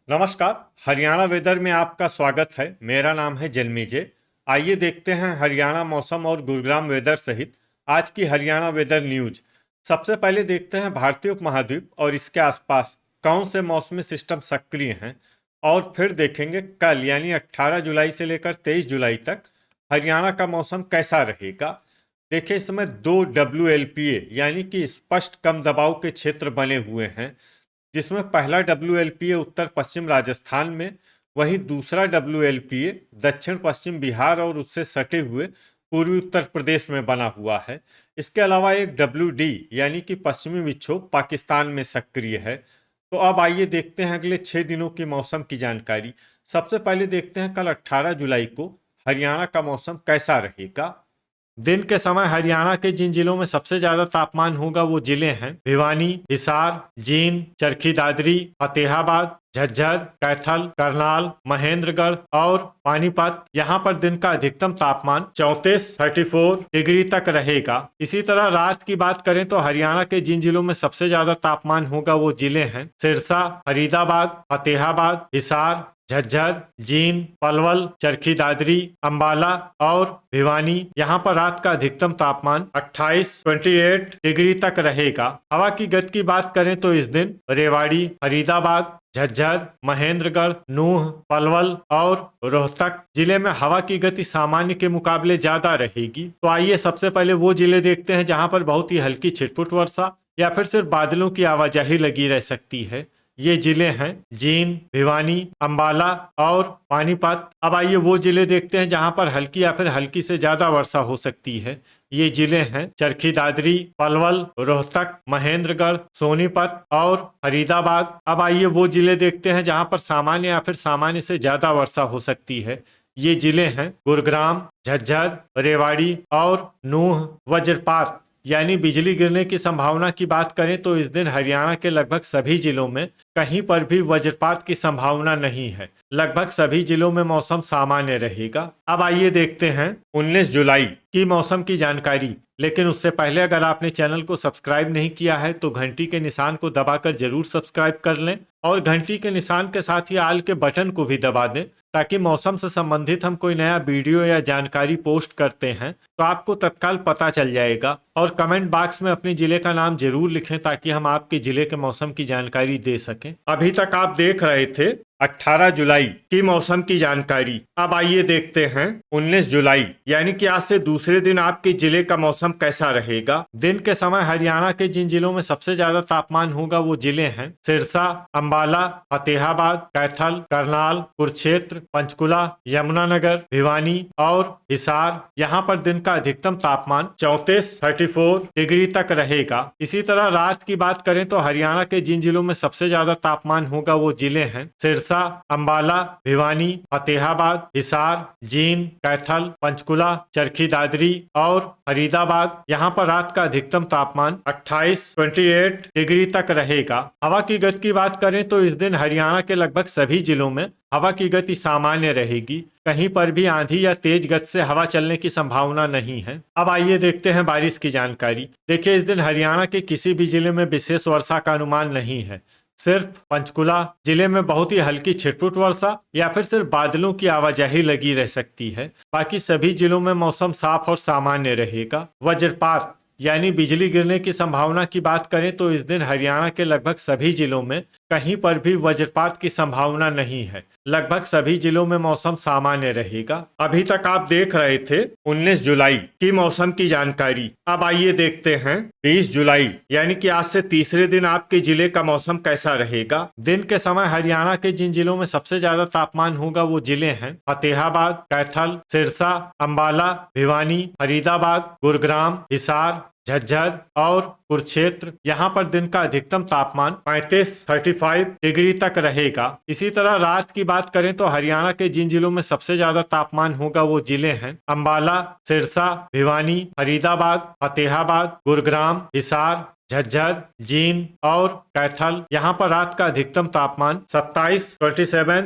नमस्कार। हरियाणा वेदर में आपका स्वागत है। मेरा नाम है जन्मेजय। आइए देखते हैं हरियाणा मौसम और गुरुग्राम वेदर सहित आज की हरियाणा वेदर न्यूज। सबसे पहले देखते हैं भारतीय उपमहाद्वीप और इसके आसपास कौन से मौसमी सिस्टम सक्रिय हैं, और फिर देखेंगे कल यानी 18 जुलाई से लेकर 23 जुलाई तक हरियाणा का मौसम कैसा रहेगा। देखिए, इस समय 2 WLPA यानी कि स्पष्ट कम दबाव के क्षेत्र बने हुए हैं, जिसमें पहला WLPA उत्तर पश्चिम राजस्थान में, वहीं दूसरा WLPA दक्षिण पश्चिम बिहार और उससे सटे हुए पूर्वी उत्तर प्रदेश में बना हुआ है। इसके अलावा एक WD यानी कि पश्चिमी विक्षोभ पाकिस्तान में सक्रिय है। तो अब आइए देखते हैं अगले 6 दिनों की मौसम की जानकारी। सबसे पहले देखते हैं कल 18 जुलाई को हरियाणा का मौसम कैसा रहेगा। दिन के समय हरियाणा के जिन जिलों में सबसे ज्यादा तापमान होगा वो जिले हैं भिवानी, हिसार, जींद, चरखी दादरी, फतेहाबाद, झज्जर, कैथल, करनाल, महेंद्रगढ़ और पानीपत। यहाँ पर दिन का अधिकतम तापमान 34 डिग्री तक रहेगा। इसी तरह रात की बात करें तो हरियाणा के जिन जिलों में सबसे ज्यादा तापमान होगा वो जिले हैं सिरसा, फरीदाबाद, फतेहाबाद, हिसार, झज्जर, जींद, पलवल, चरखी दादरी, अंबाला और भिवानी। यहाँ पर रात का अधिकतम तापमान 28 डिग्री तक रहेगा। हवा की गति की बात करें तो इस दिन रेवाड़ी, फरीदाबाद, झज्जर, महेंद्रगढ़, नूह, पलवल और रोहतक जिले में हवा की गति सामान्य के मुकाबले ज्यादा रहेगी। तो आइए सबसे पहले वो जिले देखते हैं जहां पर बहुत ही हल्की छिटपुट वर्षा या फिर सिर्फ बादलों की आवाजाही लगी रह सकती है। ये जिले हैं जींद, भिवानी, अंबाला और पानीपत। अब आइए वो जिले देखते हैं जहां पर हल्की या फिर हल्की से ज्यादा वर्षा हो सकती है। ये जिले हैं चरखी दादरी, पलवल, रोहतक, महेंद्रगढ़, सोनीपत और फरीदाबाद। अब आइए वो जिले देखते हैं जहां पर सामान्य या फिर सामान्य से ज्यादा वर्षा हो सकती है। ये जिले हैं गुरुग्राम, झज्जर, रेवाड़ी और नूह। वज्रपात यानी बिजली गिरने की संभावना की बात करें तो इस दिन हरियाणा के लगभग सभी जिलों में कहीं पर भी वज्रपात की संभावना नहीं है। लगभग सभी जिलों में मौसम सामान्य रहेगा। अब आइए देखते हैं 19 जुलाई की मौसम की जानकारी। लेकिन उससे पहले अगर आपने चैनल को सब्सक्राइब नहीं किया है तो घंटी के निशान को दबाकर जरूर सब्सक्राइब कर लें और घंटी के निशान के साथ ही आल के बटन को भी दबा दें, ताकि मौसम से संबंधित हम कोई नया वीडियो या जानकारी पोस्ट करते हैं तो आपको तत्काल पता चल जाएगा। और कमेंट बॉक्स में अपने जिले का नाम जरूर लिखें ताकि हम आपके जिले के मौसम की जानकारी दे सकें। अभी तक आप देख रहे थे 18 जुलाई की मौसम की जानकारी। अब आइए देखते हैं 19 जुलाई यानी कि आज से दूसरे दिन आपके जिले का मौसम कैसा रहेगा। दिन के समय हरियाणा के जिन जिलों में सबसे ज्यादा तापमान होगा वो जिले हैं सिरसा, अंबाला, फतेहाबाद, कैथल, करनाल, कुरुक्षेत्र, पंचकुला, यमुनानगर, भिवानी और हिसार। यहाँ पर दिन का अधिकतम तापमान 34 डिग्री तक रहेगा। इसी तरह रात की बात करें तो हरियाणा के जिन जिलों में सबसे ज्यादा तापमान होगा वो जिले हैं सिरसा, अंबाला, भिवानी, फतेहाबाद, हिसार, जींद, कैथल, पंचकुला, चरखी दादरी और फरीदाबाद। यहाँ पर रात का अधिकतम तापमान 28 डिग्री तक रहेगा। हवा की गति की बात करें तो इस दिन हरियाणा के लगभग सभी जिलों में हवा की गति सामान्य रहेगी। कहीं पर भी आंधी या तेज गति से हवा चलने की संभावना नहीं है। अब आइए देखते हैं बारिश की जानकारी। देखिए, इस दिन हरियाणा के किसी भी जिले में विशेष वर्षा का अनुमान नहीं है। सिर्फ पंचकुला जिले में बहुत ही हल्की छिटपुट वर्षा या फिर सिर्फ बादलों की आवाजाही लगी रह सकती है। बाकी सभी जिलों में मौसम साफ और सामान्य रहेगा। वज्रपात यानी बिजली गिरने की संभावना की बात करें तो इस दिन हरियाणा के लगभग सभी जिलों में कहीं पर भी वज्रपात की संभावना नहीं है। लगभग सभी जिलों में मौसम सामान्य रहेगा। अभी तक आप देख रहे थे 19 जुलाई की मौसम की जानकारी। अब आइए देखते हैं 20 जुलाई यानी कि आज से तीसरे दिन आपके जिले का मौसम कैसा रहेगा। दिन के समय हरियाणा के जिन जिलों में सबसे ज्यादा तापमान होगा वो जिले हैं फतेहाबाद, कैथल, सिरसा, अंबाला, भिवानी, फरीदाबाद, गुरुग्राम, हिसार, झज्जर और कुरुक्षेत्र। यहाँ पर दिन का अधिकतम तापमान 35 डिग्री तक रहेगा। इसी तरह रात की बात करें तो हरियाणा के जिन जिलों में सबसे ज्यादा तापमान होगा वो जिले हैं अंबाला, सिरसा, भिवानी, फरीदाबाद, फतेहाबाद, गुरुग्राम, हिसार, झज्जर, जींद और कैथल। यहाँ पर रात का अधिकतम तापमान 27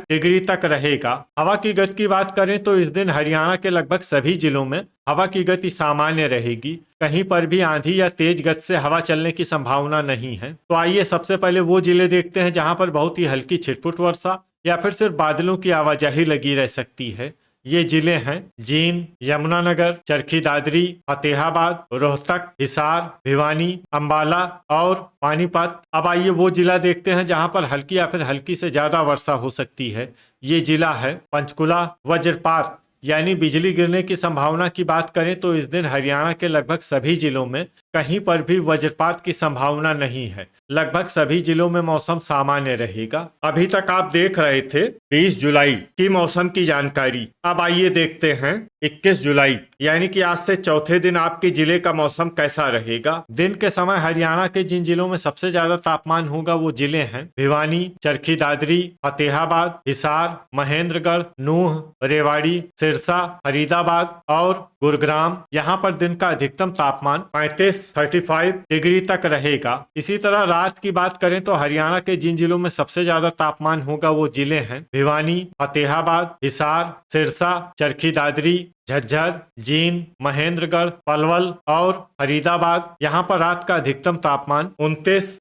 डिग्री तक रहेगा। हवा की गति की बात करें तो इस दिन हरियाणा के लगभग सभी जिलों में हवा की गति सामान्य रहेगी। कहीं पर भी आंधी या तेज गति से हवा चलने की संभावना नहीं है। तो आइए सबसे पहले वो जिले देखते हैं जहां पर बहुत ही हल्की छिटपुट वर्षा या फिर सिर्फ बादलों की आवाजाही लगी रह सकती है। ये जिले हैं जींद, यमुनानगर, चरखी दादरी, फतेहाबाद, रोहतक, हिसार, भिवानी, अंबाला और पानीपत। अब आइए वो जिला देखते हैं जहां पर हल्की या फिर हल्की से ज्यादा वर्षा हो सकती है। ये जिला है पंचकुला। वज्रपात यानी बिजली गिरने की संभावना की बात करें तो इस दिन हरियाणा के लगभग सभी जिलों में कहीं पर भी वज्रपात की संभावना नहीं है। लगभग सभी जिलों में मौसम सामान्य रहेगा। अभी तक आप देख रहे थे 20 जुलाई की मौसम की जानकारी। अब आइए देखते हैं 21 जुलाई यानी कि आज से चौथे दिन आपके जिले का मौसम कैसा रहेगा। दिन के समय हरियाणा के जिन जिलों में सबसे ज्यादा तापमान होगा वो जिले हैं भिवानी, चरखी दादरी, फतेहाबाद, हिसार, महेंद्रगढ़, नूह, रेवाड़ी, सिरसा, फरीदाबाद और गुरुग्राम। यहाँ पर दिन का अधिकतम तापमान 35 डिग्री तक रहेगा। इसी तरह रात की बात करें तो हरियाणा के जिन जिलों में सबसे ज्यादा तापमान होगा वो जिले हैं भिवानी, फतेहाबाद, हिसार, सिरसा, चरखी दादरी, झज्जर, जींद, महेंद्रगढ़, पलवल और फरीदाबाद। यहाँ पर रात का अधिकतम तापमान 29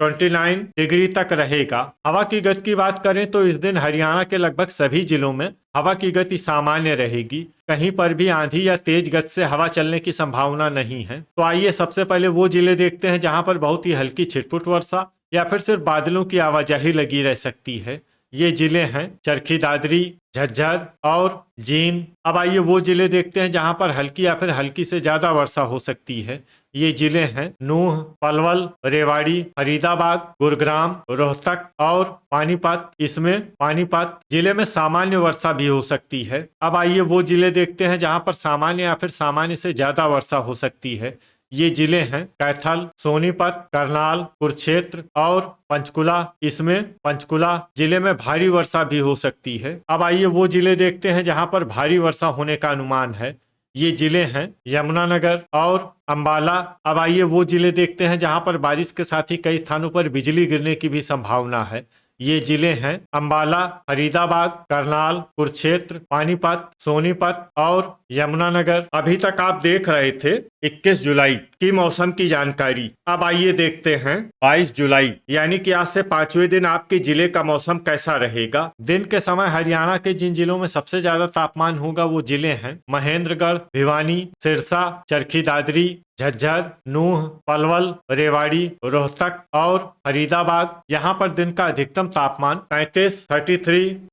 डिग्री तक रहेगा। हवा की गति की बात करें तो इस दिन हरियाणा के लगभग सभी जिलों में हवा की गति सामान्य रहेगी। कहीं पर भी आंधी या तेज गति से हवा चलने की संभावना नहीं है। तो आइए सबसे पहले वो जिले देखते हैं जहां पर बहुत ही हल्की छिटपुट वर्षा या फिर सिर्फ बादलों की आवाजाही लगी रह सकती है। ये जिले हैं चरखी दादरी, झज्जर और जींद। अब आइए वो जिले देखते हैं जहां पर हल्की या फिर हल्की से ज्यादा वर्षा हो सकती है। ये जिले हैं नूह, पलवल, रेवाड़ी, फरीदाबाद, गुरुग्राम, रोहतक और पानीपत। इसमें पानीपत जिले में सामान्य वर्षा भी हो सकती है। अब आइए वो जिले देखते हैं जहां पर सामान्य या फिर सामान्य से ज्यादा वर्षा हो सकती है। ये जिले हैं कैथल, सोनीपत, करनाल, कुरुक्षेत्र और पंचकुला। इसमें पंचकुला जिले में भारी वर्षा भी हो सकती है। अब आइए वो जिले देखते हैं जहां पर भारी वर्षा होने का अनुमान है। ये जिले हैं यमुनानगर और अंबाला। अब आइए वो जिले देखते हैं जहां पर बारिश के साथ ही कई स्थानों पर बिजली गिरने की भी संभावना है। ये जिले हैं अंबाला, फरीदाबाद, करनाल, कुरुक्षेत्र, पानीपत, सोनीपत और यमुनानगर। अभी तक आप देख रहे थे 21 जुलाई की मौसम की जानकारी। अब आइए देखते हैं 22 जुलाई यानी कि आज से 5वें दिन आपके जिले का मौसम कैसा रहेगा। दिन के समय हरियाणा के जिन जिलों में सबसे ज्यादा तापमान होगा वो जिले हैं महेंद्रगढ़, भिवानी, सिरसा, चरखी दादरी, झज्जर, नूह, पलवल, रेवाड़ी, रोहतक और फरीदाबाद। यहाँ पर दिन का अधिकतम तापमान 33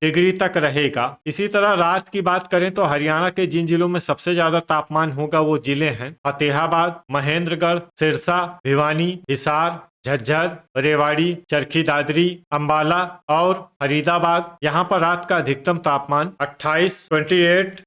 डिग्री तक रहेगा। इसी तरह रात की बात करें तो हरियाणा के जिन जिलों में सबसे ज्यादा तापमान होगा वो जिले हैं फतेहाबाद, महेंद्रगढ़, सिरसा, भिवानी, हिसार, झज्जर, रेवाड़ी, चरखी दादरी, अंबाला और फरीदाबाद। यहाँ पर रात का अधिकतम तापमान 28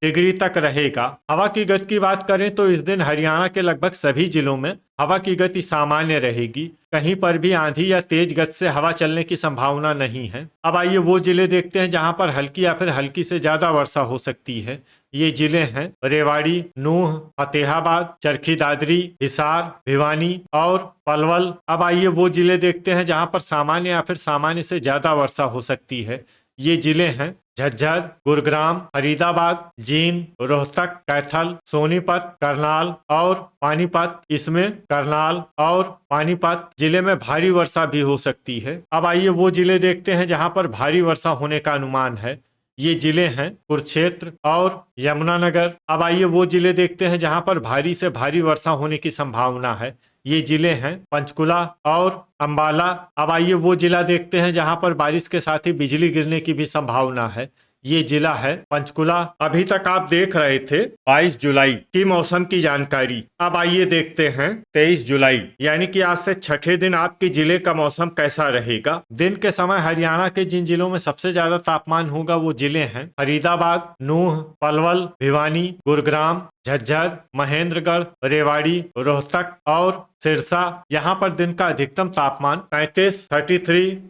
डिग्री तक रहेगा। हवा की गति की बात करें तो इस दिन हरियाणा के लगभग सभी जिलों में हवा की गति सामान्य रहेगी। कहीं पर भी आंधी या तेज गति से हवा चलने की संभावना नहीं है। अब आइए वो जिले देखते हैं जहां पर हल्की या फिर हल्की से ज्यादा वर्षा हो सकती है। ये जिले हैं रेवाड़ी, नूह, फतेहाबाद, चरखी दादरी, हिसार, भिवानी और पलवल। अब आइए वो जिले देखते हैं जहां पर सामान्य या फिर सामान्य से ज्यादा वर्षा हो सकती है। ये जिले हैं झज्जर, गुरुग्राम, फरीदाबाद, जींद, रोहतक, कैथल, सोनीपत, करनाल और पानीपत। इसमें करनाल और पानीपत जिले में भारी वर्षा भी हो सकती है। अब आइए वो जिले देखते हैं जहां पर भारी वर्षा होने का अनुमान है। ये जिले हैं कुरुक्षेत्र और यमुनानगर। अब आइए वो जिले देखते हैं जहां पर भारी से भारी वर्षा होने की संभावना है। ये जिले हैं पंचकुला और अंबाला। अब आइए वो जिला देखते हैं जहां पर बारिश के साथ ही बिजली गिरने की भी संभावना है। ये जिला है पंचकुला। अभी तक आप देख रहे थे 22 जुलाई की मौसम की जानकारी। अब आइए देखते हैं 23 जुलाई यानी कि आज से छठे दिन आपके जिले का मौसम कैसा रहेगा। दिन के समय हरियाणा के जिन जिलों में सबसे ज्यादा तापमान होगा वो जिले हैं फरीदाबाद, नूह, पलवल, भिवानी, गुरुग्राम, झज्जर, महेंद्रगढ़, रेवाड़ी, रोहतक और सिरसा। यहाँ पर दिन का अधिकतम तापमान 33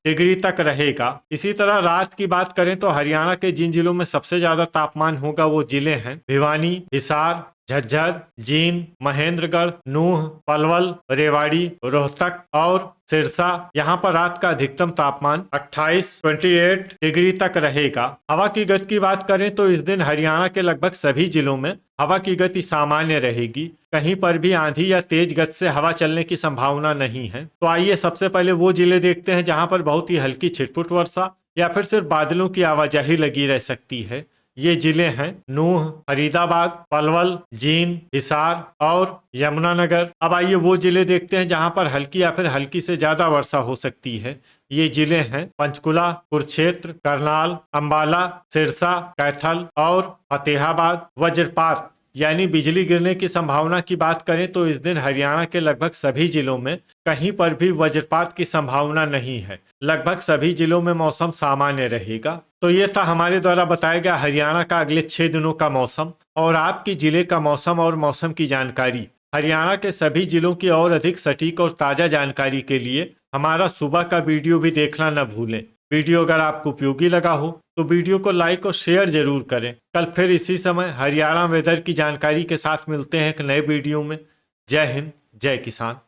डिग्री तक रहेगा। इसी तरह रात की बात करें तो हरियाणा के जिन जिलों में सबसे ज्यादा तापमान होगा वो जिले हैं भिवानी, हिसार, झज्जर, जींद, महेंद्रगढ़, नूंह, पलवल, रेवाड़ी, रोहतक और सिरसा यहाँ पर रात का अधिकतम तापमान 28 डिग्री तक रहेगा। हवा की गति की बात करें तो इस दिन हरियाणा के लगभग सभी जिलों में हवा की गति सामान्य रहेगी। कहीं पर भी आंधी या तेज गति से हवा चलने की संभावना नहीं है। तो आइए सबसे पहले वो जिले देखते हैं जहां पर बहुत ही हल्की छिटपुट वर्षा या फिर सिर्फ बादलों की आवाजाही लगी रह सकती है। ये जिले हैं नूंह, फरीदाबाद, पलवल, जींद, हिसार और यमुनानगर। अब आइए वो जिले देखते हैं जहां पर हल्की या फिर हल्की से ज्यादा वर्षा हो सकती है। ये जिले हैं पंचकुला, कुरुक्षेत्र, करनाल, अंबाला, सिरसा, कैथल और फतेहाबाद। वज्रपात यानी बिजली गिरने की संभावना की बात करें तो इस दिन हरियाणा के लगभग सभी जिलों में कहीं पर भी वज्रपात की संभावना नहीं है। लगभग सभी जिलों में मौसम सामान्य रहेगा। तो ये था हमारे द्वारा बताया गया हरियाणा का अगले 6 दिनों का मौसम और आपकी जिले का मौसम और मौसम की जानकारी। हरियाणा के सभी जिलों की और अधिक सटीक और ताजा जानकारी के लिए हमारा सुबह का वीडियो भी देखना न भूलें। वीडियो अगर आपको उपयोगी लगा हो तो वीडियो को लाइक और शेयर जरूर करें। कल फिर इसी समय हरियाणा वेदर की जानकारी के साथ मिलते हैं एक नए वीडियो में। जय हिंद, जय किसान।